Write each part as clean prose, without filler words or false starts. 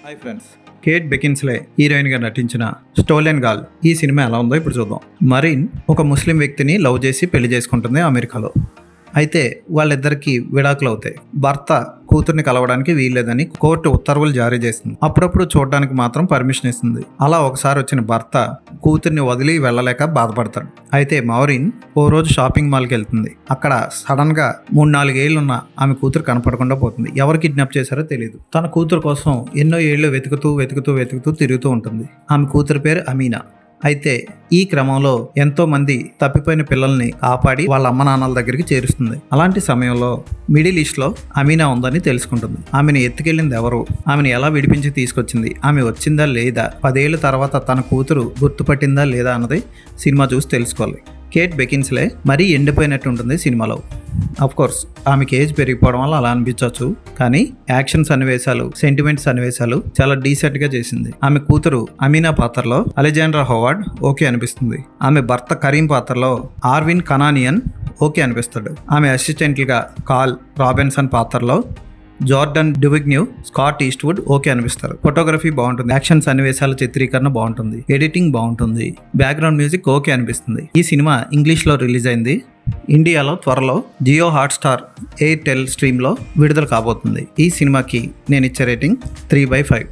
Hi friends, Kate బెకిన్స్లే హీరోయిన్గా నటించిన stolen girl ఈ సినిమా ఎలా ఉందో ఇప్పుడు చూద్దాం. మరీన్ ఒక ముస్లిం వ్యక్తిని లవ్ చేసి పెళ్లి చేసుకుంటుంది అమెరికాలో. అయితే వాళ్ళిద్దరికీ విడాకులు అవుతాయి. భర్త కూతుర్ని కలవడానికి వీల్లేదని కోర్టు ఉత్తర్వులు జారీ చేస్తుంది. అప్పుడప్పుడు చూడడానికి మాత్రం పర్మిషన్ ఇస్తుంది. అలా ఒకసారి వచ్చిన భర్త కూతుర్ని వదిలి వెళ్ళలేక బాధపడతాడు. అయితే మౌరిన్ ఓ రోజు షాపింగ్ మాల్కి వెళ్తుంది. అక్కడ సడన్ గా 3-4 ఏళ్లున్న ఆమె కూతురు కనపడకుండా పోతుంది. ఎవరు కిడ్నాప్ చేశారో తెలియదు. తన కూతురు కోసం ఎన్నో ఏళ్లు వెతుకుతూ తిరుగుతూ ఉంటుంది. ఆమె కూతురు పేరు అమీనా. అయితే ఈ క్రమంలో ఎంతో మంది తప్పిపోయిన పిల్లల్ని కాపాడి వాళ్ళ అమ్మ నాన్నల దగ్గరికి చేరుస్తుంది. అలాంటి సమయంలో మిడిల్ ఈస్ట్ లో అమీనా ఉందని తెలుసుకుంటుంది. ఆమెను ఎత్తుకెళ్ళింది ఎవరు, ఆమెను ఎలా విడిపించి తీసుకొచ్చింది, ఆమె వచ్చిందా లేదా, 10 ఏళ్ల తర్వాత తన కూతురు గుర్తుపట్టిందా లేదా అన్నది సినిమా చూసి తెలుసుకోవాలి. కేట్ బెకిన్స్లే మరీ ఎండిపోయినట్టు ఉంటుంది సినిమాలో. అఫ్ కోర్స్ ఆమెకి ఏజ్ పెరిగిపోవడం వల్ల అలా అనిపించవచ్చు, కానీ యాక్షన్ సన్నివేశాలు, సెంటిమెంట్ సన్నివేశాలు చాలా డీసెంట్ గా చేసింది. ఆమె కూతురు అమీనా పాత్రలో అలెజాండ్రా హోవార్డ్ ఓకే అనిపిస్తుంది. ఆమె భర్త కరీం పాత్రలో ఆర్విన్ కనానియన్ ఓకే అనిపిస్తాడు. ఆమె అసిస్టెంట్లుగా కాల్ రాబిన్సన్ పాత్రలో Jordan Duvigneau, Scott Eastwood okay అనిపిస్తారు. ఫోటోగ్రఫీ బాగుంటుంది, యాక్షన్ సన్నివేశాల చిత్రీకరణ బాగుంటుంది, ఎడిటింగ్ బాగుంటుంది, బ్యాక్గ్రౌండ్ మ్యూజిక్ ఓకే అనిపిస్తుంది. ఈ సినిమా ఇంగ్లీష్లో రిలీజ్ అయింది. ఇండియాలో త్వరలో జియో హాట్స్టార్, ఎయిర్టెల్ స్ట్రీమ్లో విడుదల కాబోతుంది. ఈ సినిమాకి నేను ఇచ్చే రేటింగ్ 3/5.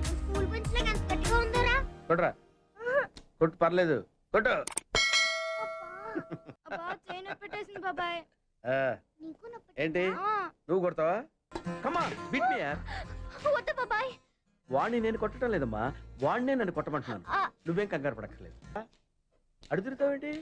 స్కూల్ బెంచ్ లో ఎంత గట్టిగా ఉందరా? కొట్రా కొట్టు, పర్లేదు కొట్టు. అబ్బా చైన్ పెట్టేసింది బాబాయ్. ఆ, నీకు నొప్పి ఏంటి? ఆ, నువ్వు కొడతావా? కమా బిట్ మీ. వద్దు బాబాయ్. వాడిని నేను కొట్టడం లేదమ్మా, వాడినే నన్ను కొట్టమంటున్నాను. ఆ. నువ్వేం కంగారు పడక్కర్లేదు. అడుగుతావేంటి?